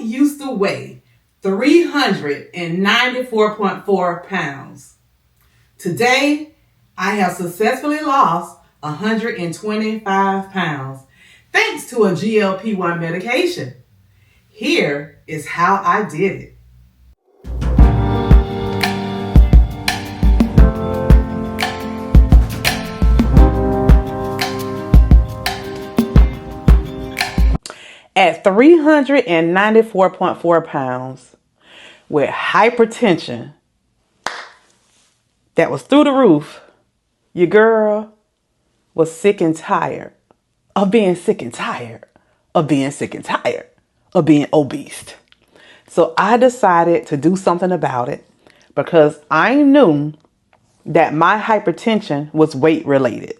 used to weigh 394.4 pounds. Today, I have successfully lost 125 pounds thanks to a GLP-1 medication. Here is how I did it. At 394.4 pounds with hypertension that was through the roof, your girl was sick and tired of being sick and tired of being sick and tired of being obese. So I decided to do something about it because I knew that my hypertension was weight related.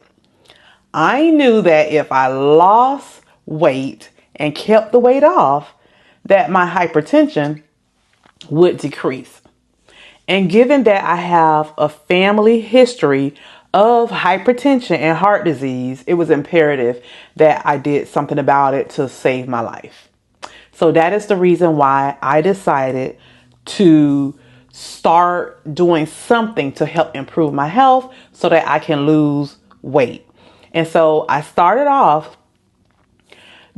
I knew that if I lost weight and kept the weight off, that my hypertension would decrease. And given that I have a family history of hypertension and heart disease, it was imperative that I did something about it to save my life. So that is the reason why I decided to start doing something to help improve my health so that I can lose weight. And so I started off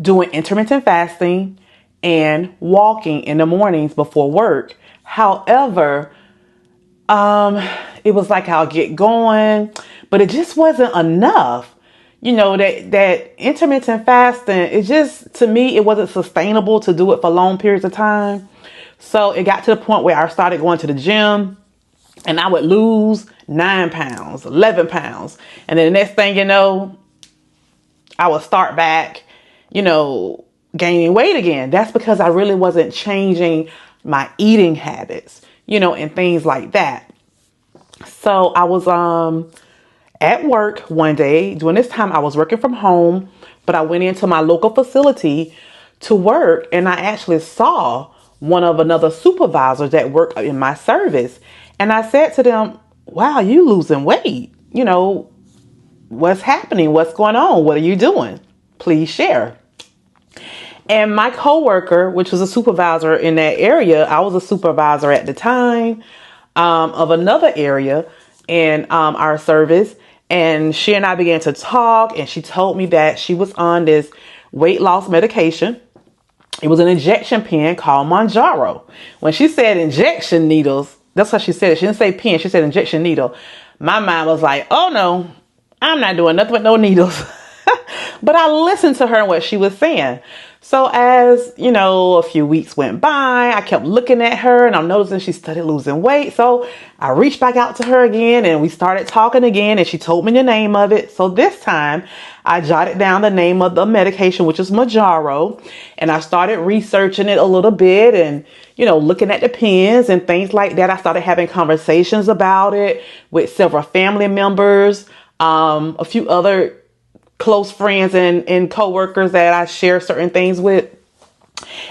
doing intermittent fasting and walking in the mornings before work. However, it was like I'll get going, but it just wasn't enough. You know, that intermittent fasting, it just, to me, it wasn't sustainable to do it for long periods of time. So it got to the point where I started going to the gym and I would lose 9 pounds, 11 pounds. And then the next thing you know, I would start back, gaining weight again. That's because I really wasn't changing my eating habits, and things like that. So I was at work one day. During this time, I was working from home, but I went into my local facility to work, and I actually saw another supervisor that worked in my service. And I said to them, "Wow, you losing weight. What's happening? What's going on? What are you doing? Please share." And my coworker, which was a supervisor in that area, I was a supervisor at the time of another area in our service. And she and I began to talk, and she told me that she was on this weight loss medication. It was an injection pen called Mounjaro. When she said injection needles, that's what she said. She didn't say pen. She said injection needle. My mind was like, oh no, I'm not doing nothing with no needles. But I listened to her and what she was saying. So as, a few weeks went by, I kept looking at her and I'm noticing she started losing weight. So I reached back out to her again and we started talking again, and she told me the name of it. So this time I jotted down the name of the medication, which is Mounjaro, and I started researching it a little bit and, looking at the pens and things like that. I started having conversations about it with several family members, a few other close friends and coworkers that I share certain things with.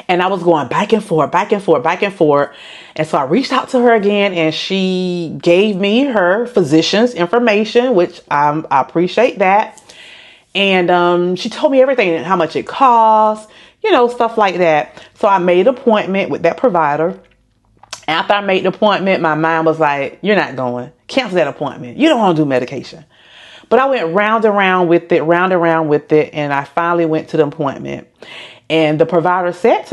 And I was going back and forth. And so I reached out to her again, and she gave me her physician's information, which I appreciate that. And she told me everything, how much it costs, stuff like that. So I made an appointment with that provider. After I made the appointment, my mind was like, you're not going. Cancel that appointment. You don't want to do medication. But I went round and round with it, and I finally went to the appointment. And the provider said,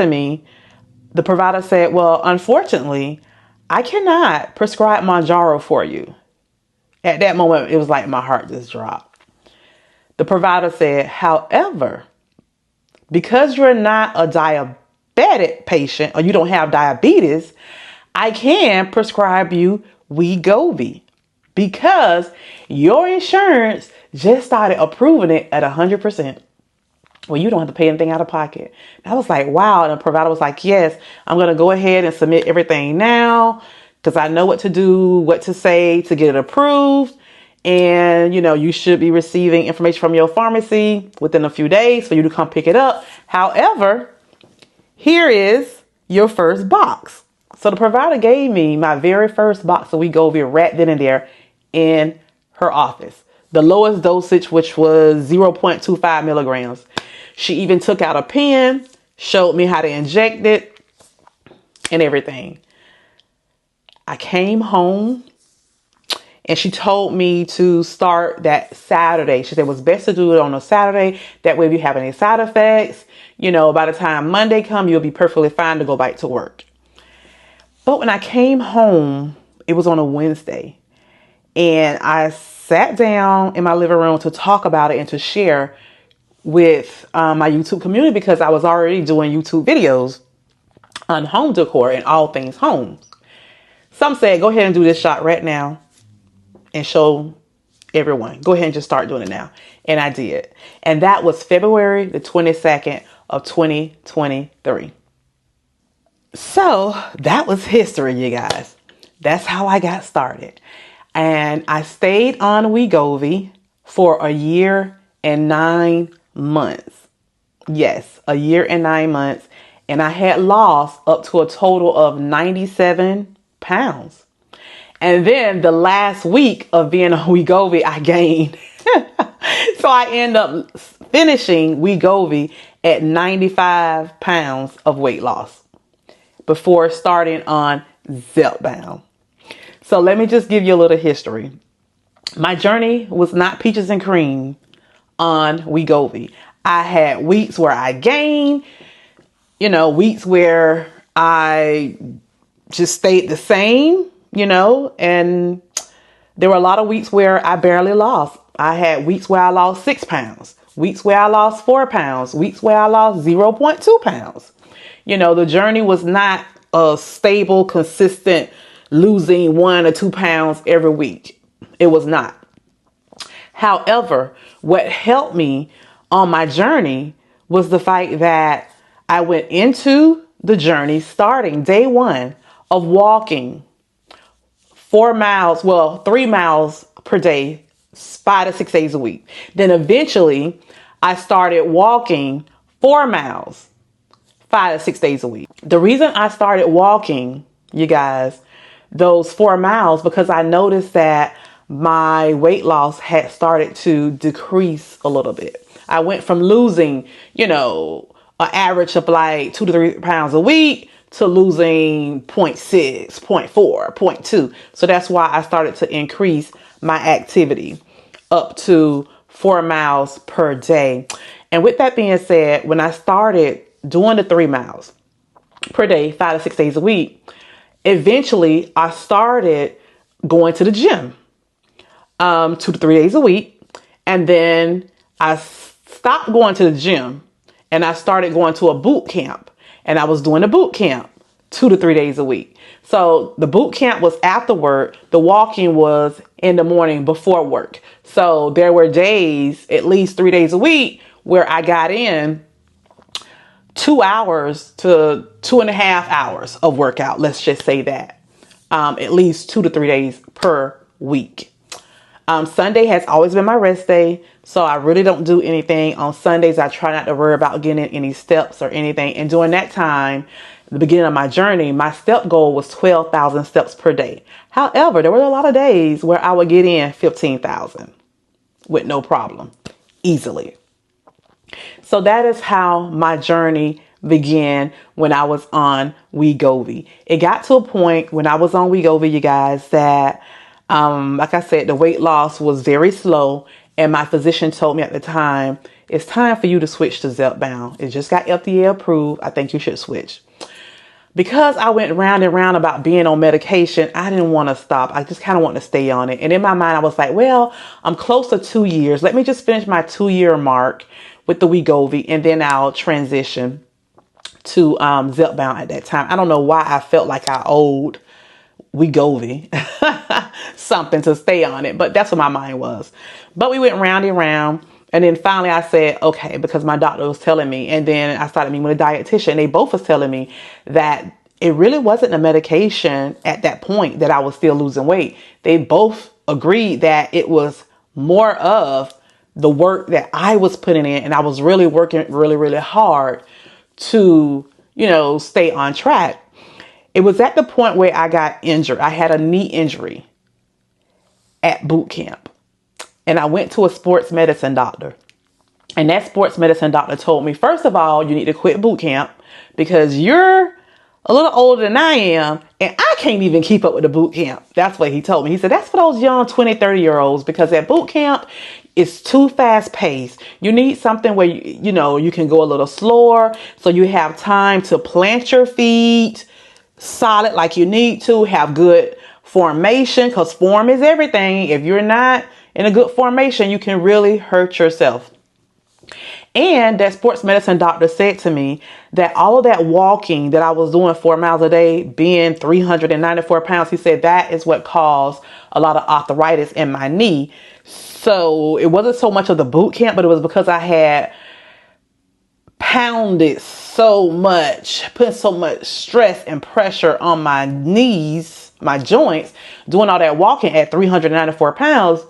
well, unfortunately, I cannot prescribe Mounjaro for you. At that moment, it was like my heart just dropped. The provider said, however, because you're not a diabetic patient or you don't have diabetes, I can prescribe you Wegovy, because your insurance just started approving it at 100%. Well, you don't have to pay anything out of pocket. And I was like, wow. And the provider was like, yes, I'm going to go ahead and submit everything now because I know what to do, what to say to get it approved. And, you should be receiving information from your pharmacy within a few days for you to come pick it up. However, here is your first box. So the provider gave me my very first box of Wegovy right then and there in her office. The lowest dosage, which was 0.25 milligrams. She even took out a pen, showed me how to inject it. and everything. I came home and she told me to start that Saturday. She said it was best to do it on a Saturday. That way if you have any side effects, by the time Monday come, you'll be perfectly fine to go back to work. But when I came home, it was on a Wednesday. And I sat down in my living room to talk about it and to share with my YouTube community, because I was already doing YouTube videos on home decor and all things home. Some said, go ahead and do this shot right now and show everyone. Go ahead and just start doing it now. And I did. And that was February the 22nd of 2023. So that was history, you guys. That's how I got started. And I stayed on Wegovy for a year and 9 months. Yes, a year and 9 months. And I had lost up to a total of 97 pounds. And then the last week of being on Wegovy, I gained. So I end up finishing Wegovy at 95 pounds of weight loss before starting on Zepbound. So let me just give you a little history. My journey was not peaches and cream on Wegovy. I had weeks where I gained, weeks where I just stayed the same, and there were a lot of weeks where I barely lost. I had weeks where I lost 6 pounds, weeks where I lost 4 pounds, weeks where I lost 0.2 pounds. The journey was not a stable, consistent losing 1 or 2 pounds every week. It was not. However, what helped me on my journey was the fact that I went into the journey starting day 1 of walking 3 miles per day, 5 to 6 days a week. Then eventually I started walking 4 miles, 5 to 6 days a week. The reason I started walking, you guys, those 4 miles, because I noticed that my weight loss had started to decrease a little bit. I went from losing, an average of like 2 to 3 pounds a week to losing 0.6, 0.4, 0.2. So that's why I started to increase my activity up to 4 miles per day. And with that being said, when I started doing the 3 miles per day, 5 to 6 days a week, eventually I started going to the gym 2 to 3 days a week. And then I stopped going to the gym and I started going to a boot camp. And I was doing a boot camp 2 to 3 days a week. So the boot camp was after work. The walking was in the morning before work. So there were days, at least 3 days a week, where I got in 2 hours to 2.5 hours of workout. Let's just say that. At least 2 to 3 days per week. Sunday has always been my rest day. So I really don't do anything on Sundays. I try not to worry about getting any steps or anything. And during that time, the beginning of my journey, my step goal was 12,000 steps per day. However, there were a lot of days where I would get in 15,000 with no problem, easily. So that is how my journey began when I was on Wegovy. It got to a point when I was on Wegovy, you guys, that like I said, the weight loss was very slow. And my physician told me at the time, it's time for you to switch to Zepbound. It just got FDA approved. I think you should switch. Because I went round and round about being on medication, I didn't want to stop. I just kind of wanted to stay on it. And in my mind, I was like, well, I'm close to 2 years. Let me just finish my 2-year mark with the Wegovy, and then I'll transition to Zepbound at that time. I don't know why I felt like I owed Wegovy something to stay on it, but that's what my mind was. But we went round and round, and then finally I said, okay, because my doctor was telling me, and then I started meeting with a dietitian. They both was telling me that it really wasn't a medication at that point that I was still losing weight. They both agreed that it was more of the work that I was putting in, and I was really working really hard to, stay on track. It was at the point where I got injured. I had a knee injury at boot camp. And I went to a sports medicine doctor. And that sports medicine doctor told me, first of all, you need to quit boot camp because you're a little older than I am, and I can't even keep up with the boot camp. That's what he told me. He said, that's for those young 20, 30-year-olds, because at boot camp, it's too fast paced. You need something where, you can go a little slower, so you have time to plant your feet solid like you need to, have good formation, because form is everything. If you're not in a good formation, you can really hurt yourself. And that sports medicine doctor said to me that all of that walking that I was doing 4 miles a day, being 394 pounds, he said that is what caused a lot of arthritis in my knee. So it wasn't so much of the boot camp, but it was because I had pounded so much, put so much stress and pressure on my knees, my joints, doing all that walking at 394 pounds.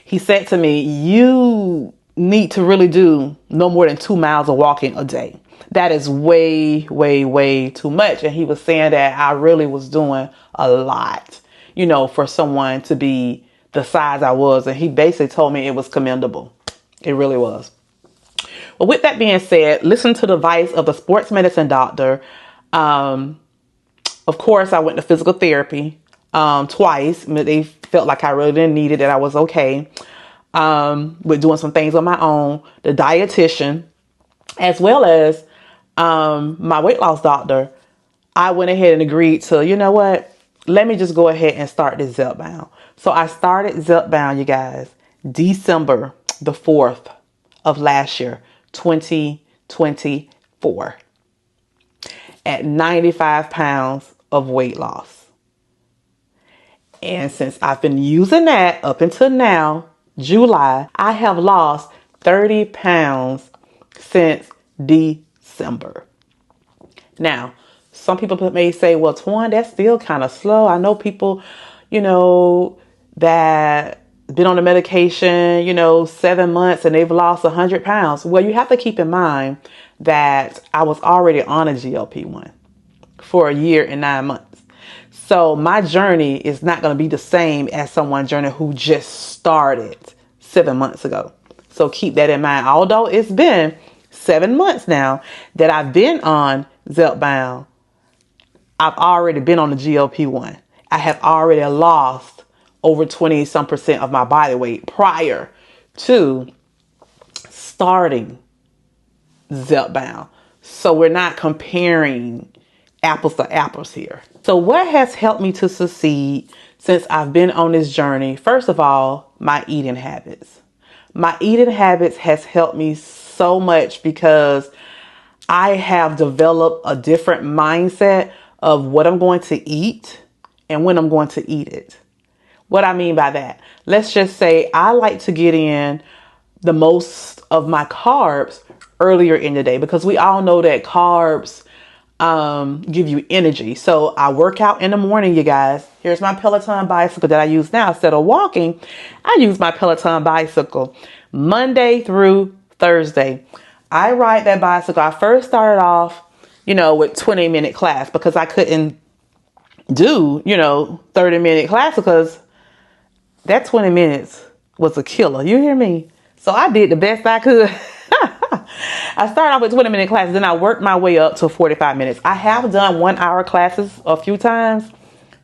He said to me, you need to really do no more than 2 miles of walking a day. That is way, way, way too much. And he was saying that I really was doing a lot, for someone to be the size I was. And he basically told me it was commendable. It really was. Well, with that being said, listen to the advice of the sports medicine doctor. Of course, I went to physical therapy twice. They felt like I really didn't need it, that I was okay. With doing some things on my own, the dietitian, as well as my weight loss doctor. I went ahead and agreed to, you know what? Let me just go ahead and start this Zepbound. So I started Zepbound, you guys, December the 4th of last year, 2024, at 95 pounds of weight loss. And since I've been using that up until now, July, I have lost 30 pounds since December. Now, some people may say, well, Twan, that's still kind of slow. I know people, that been on the medication, 7 months and they've lost 100 pounds. Well, you have to keep in mind that I was already on a GLP-1 for a year and 9 months. So my journey is not going to be the same as someone's journey who just started 7 months ago. So keep that in mind. Although it's been 7 months now that I've been on Zepbound, I've already been on the GLP-1. I have already lost over 20% of my body weight prior to starting Zepbound. So we're not comparing apples to apples here. So what has helped me to succeed since I've been on this journey? First of all, my eating habits. My eating habits has helped me so much because I have developed a different mindset of what I'm going to eat and when I'm going to eat it. What I mean by that, let's just say I like to get in the most of my carbs earlier in the day, because we all know that carbs give you energy. So I work out in the morning, you guys. Here's my Peloton bicycle that I use now. Instead of walking, I use my Peloton bicycle Monday through Thursday. I ride that bicycle. I first started off, with 20-minute class because I couldn't do, 30-minute class because that 20 minutes was a killer. You hear me? So I did the best I could. I started off with 20-minute classes, then I worked my way up to 45 minutes. I have done 1-hour classes a few times,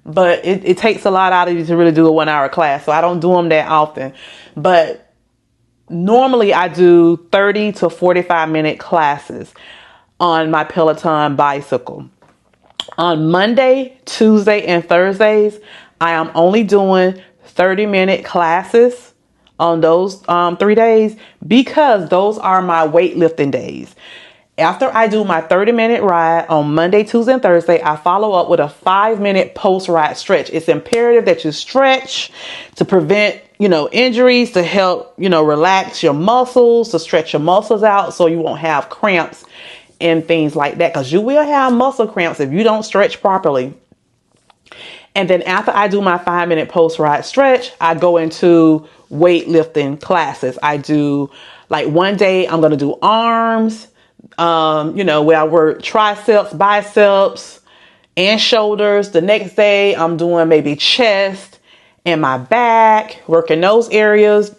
but it takes a lot out of you to really do a 1-hour class. So I don't do them that often. But normally I do 30 to 45-minute classes on my Peloton bicycle. On Monday, Tuesday, and Thursdays, I am only doing 30-minute classes on those 3 days because those are my weightlifting days. After I do my 30-minute ride on Monday, Tuesday, and Thursday, I follow up with a 5-minute post-ride stretch. It's imperative that you stretch to prevent, injuries, to help, relax your muscles, to stretch your muscles out so you won't have cramps and things like that, because you will have muscle cramps if you don't stretch properly. And then after I do my 5-minute post-ride stretch, I go into weightlifting classes. I do, like, one day I'm going to do arms, where I work triceps, biceps, and shoulders. The next day I'm doing maybe chest and my back, working those areas.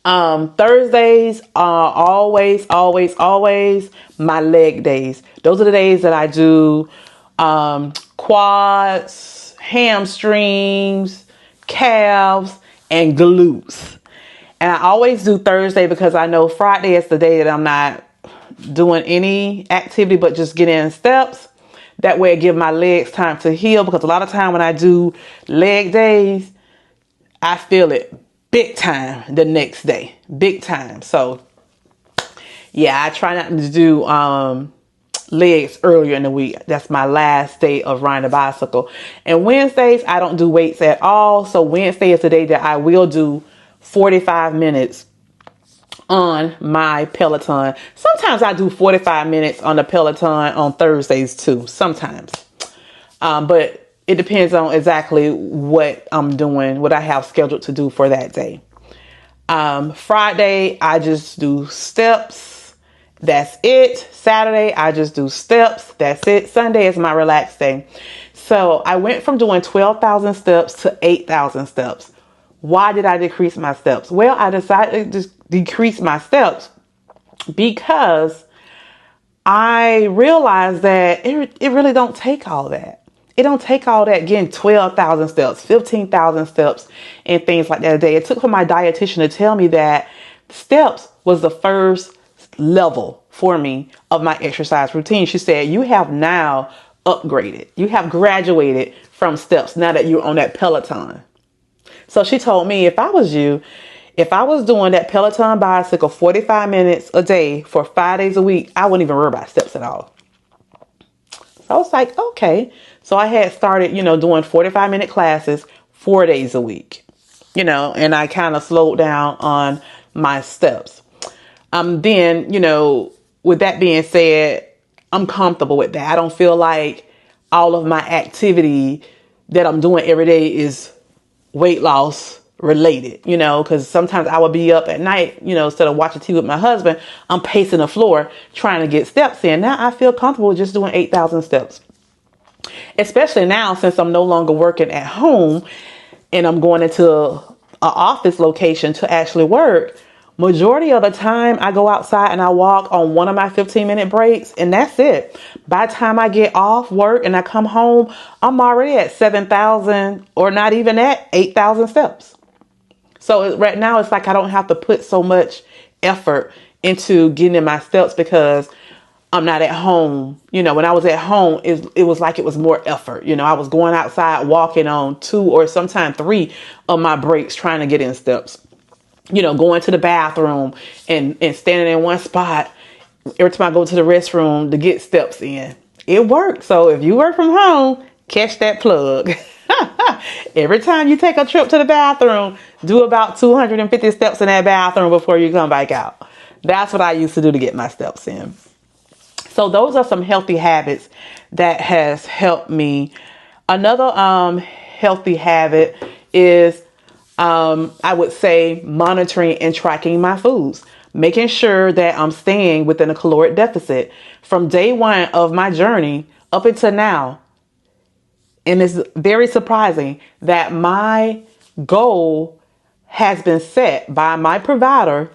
Thursdays are always my leg days. Those are the days that I do quads, hamstrings, calves, and glutes. And I always do Thursday because I know Friday is the day that I'm not doing any activity but just getting in steps. That way I give my legs time to heal, because a lot of time when I do leg days, I feel it big time the next day. Big time. So yeah, I try not to do legs earlier in the week. That's my last day of riding a bicycle. And Wednesdays, I don't do weights at all. So Wednesday is the day that I will do 45 minutes on my Peloton. Sometimes I do 45 minutes on the Peloton on Thursdays too. Sometimes. But it depends on exactly what I'm doing, what I have scheduled to do for that day. Friday, I just do steps. That's it. Saturday, I just do steps. That's it. Sunday is my relaxed day. So I went from doing 12,000 steps to 8,000 steps. Why did I decrease my steps? Well, I decided to just decrease my steps because I realized that it really don't take all that. It don't take all that getting 12,000 steps, 15,000 steps, and things like that a day. It took for my dietitian to tell me that steps was the first level for me of my exercise routine. She said, you have now upgraded. You have graduated from steps now that you're on that Peloton. So she told me if I was you, if I was doing that Peloton bicycle 45 minutes a day for 5 days a week, I wouldn't even worry about steps at all. So I was like, okay. So I had started, doing 45-minute classes 4 days a week, and I kind of slowed down on my steps. Then, with that being said, I'm comfortable with that. I don't feel like all of my activity that I'm doing every day is weight loss related, because sometimes I would be up at night, instead of watching TV with my husband, I'm pacing the floor trying to get steps in. Now I feel comfortable just doing 8,000 steps, especially now since I'm no longer working at home and I'm going into an office location to actually work. Majority of the time I go outside and I walk on one of my 15-minute breaks, and that's it. By the time I get off work and I come home, I'm already at 7,000 or not even at 8,000 steps. So right now it's like I don't have to put so much effort into getting in my steps because I'm not at home. When I was at home, it was like it was more effort. I was going outside walking on 2 or sometimes 3 of my breaks trying to get in steps. Going to the bathroom and standing in one spot every time I go to the restroom to get steps in. It works. So if you work from home, catch that plug. Every time you take a trip to the bathroom, do about 250 steps in that bathroom before you come back out. That's what I used to do to get my steps in. So those are some healthy habits that has helped me. Another healthy habit is I would say monitoring and tracking my foods, making sure that I'm staying within a caloric deficit from day one of my journey up until now. And it's very surprising that my goal has been set by my provider,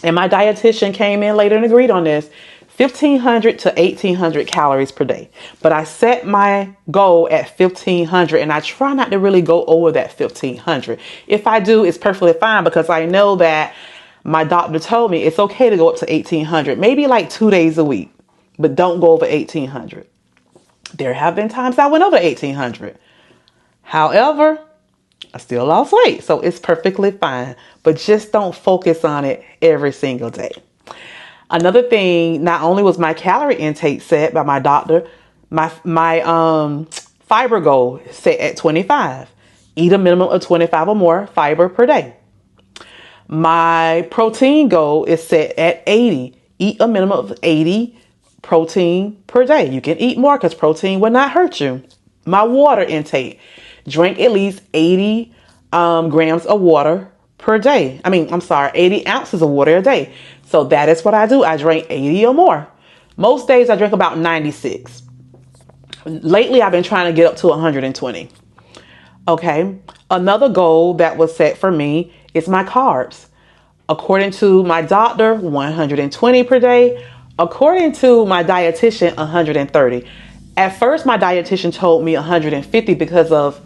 and my dietitian came in later and agreed on this, 1,500 to 1,800 calories per day. But I set my goal at 1,500, and I try not to really go over that 1,500. If I do, it's perfectly fine because I know that my doctor told me it's okay to go up to 1,800, maybe like 2 days a week, but don't go over 1,800. There have been times I went over 1,800. However, I still lost weight, so it's perfectly fine, but just don't focus on it every single day. Another thing, not only was my calorie intake set by my doctor, my fiber goal set at 25. Eat a minimum of 25 or more fiber per day. My protein goal is set at 80. Eat a minimum of 80 protein per day. You can eat more because protein will not hurt you. My water intake, drink at least 80 grams of water per day. 80 ounces of water a day. So that is what I do. I drink 80 or more. Most days I drink about 96. Lately, I've been trying to get up to 120. Okay. Another goal that was set for me is my carbs. According to my doctor, 120 per day. According to my dietitian, 130. At first, my dietitian told me 150 because of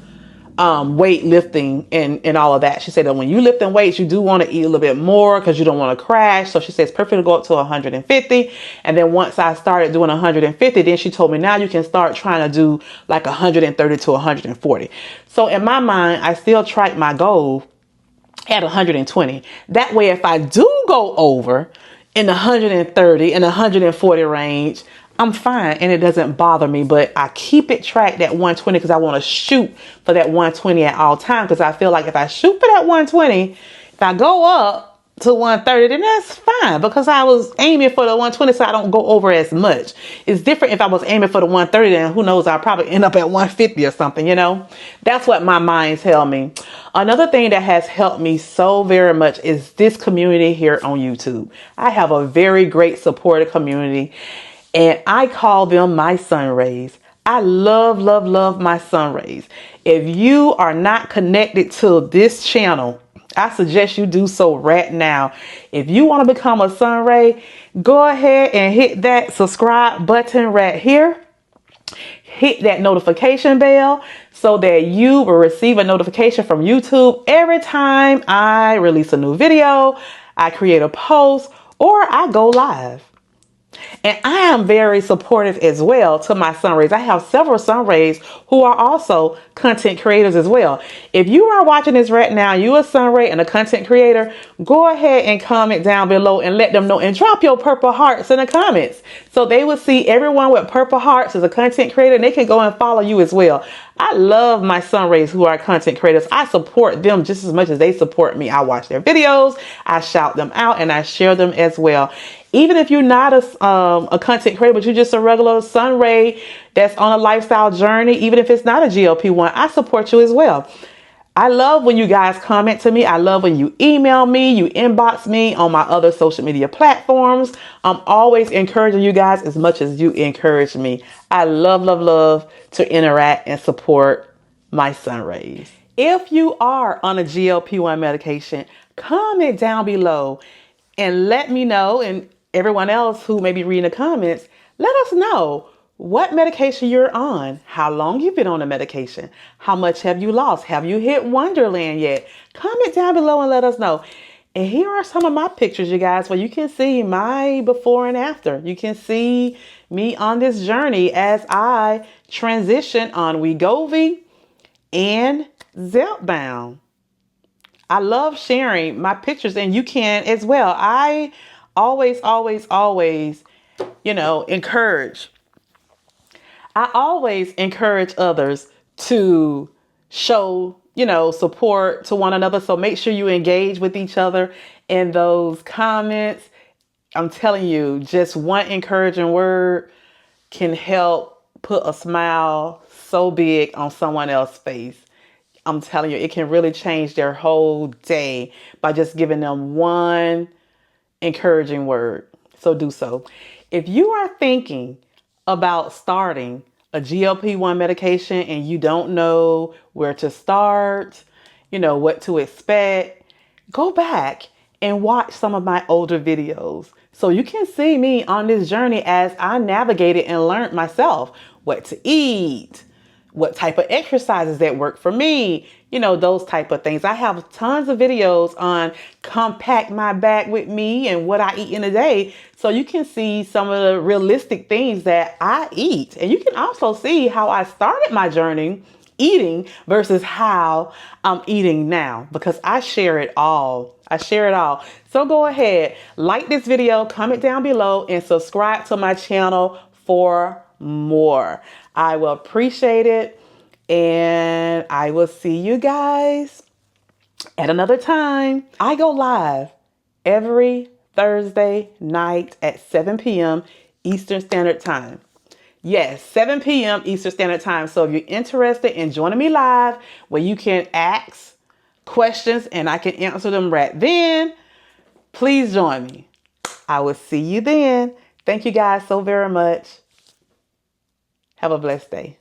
weightlifting and all of that. She said that when you lifting weights, you do want to eat a little bit more because you don't want to crash. So she says perfect to go up to 150. And then once I started doing 150, then she told me now you can start trying to do like 130 to 140. So in my mind, I still track my goal at 120. That way, if I do go over in the 130 and 140 range, I'm fine and it doesn't bother me. But I keep it tracked at 120 because I want to shoot for that 120 at all times. Because I feel like if I shoot for that 120, if I go up to 130, then that's fine because I was aiming for the 120 so I don't go over as much. It's different if I was aiming for the 130, then who knows, I'll probably end up at 150 or something, you know? That's what my mind tells me. Another thing that has helped me so very much is this community here on YouTube. I have a very great supportive community and I call them my sun rays. I love, love, love my sun rays. If you are not connected to this channel, I suggest you do so right now. If you want to become a sun ray, go ahead and hit that subscribe button right here. Hit that notification bell so that you will receive a notification from YouTube every time I release a new video, I create a post, or I go live. And I am very supportive as well to my sun rays. I have several sun rays who are also content creators as well. If you are watching this right now, you a sun ray and a content creator, go ahead and comment down below and let them know and drop your purple hearts in the comments. So they will see everyone with purple hearts as a content creator and they can go and follow you as well. I love my sun rays who are content creators. I support them just as much as they support me. I watch their videos, I shout them out, and I share them as well. Even if you're not a content creator, but you're just a regular sun ray that's on a lifestyle journey, even if it's not a GLP-1, I support you as well. I love when you guys comment to me. I love when you email me, you inbox me on my other social media platforms. I'm always encouraging you guys as much as you encourage me. I love, love, love to interact and support my sun rays. If you are on a GLP-1 medication, comment down below and let me know, and everyone else who may be reading the comments, let us know what medication you're on, how long you've been on the medication, how much have you lost, have you hit Wonderland yet? Comment down below and let us know. And here are some of my pictures, you guys, where you can see my before and after. You can see me on this journey as I transition on Wegovy and Zepbound. I love sharing my pictures and you can as well. I always, I always encourage others to show, support to one another. So make sure you engage with each other in those comments. I'm telling you, just one encouraging word can help put a smile so big on someone else's face. I'm telling you, it can really change their whole day by just giving them one encouraging word. So do so. If you are thinking about starting a GLP-1 medication and you don't know where to start, what to expect, go back and watch some of my older videos so you can see me on this journey as I navigated and learned myself what to eat, what type of exercises that work for me, those type of things. I have tons of videos on compact my bag with me and what I eat in a day. So you can see some of the realistic things that I eat. And you can also see how I started my journey eating versus how I'm eating now, because I share it all. So go ahead, like this video, comment down below, and subscribe to my channel for more. I will appreciate it. And I will see you guys at another time. I go live every Thursday night at 7 p.m. Eastern Standard Time. Yes, 7 p.m. Eastern Standard Time. So if you're interested in joining me live where you can ask questions and I can answer them right then, please join me. I will see you then. Thank you guys so very much. Have a blessed day.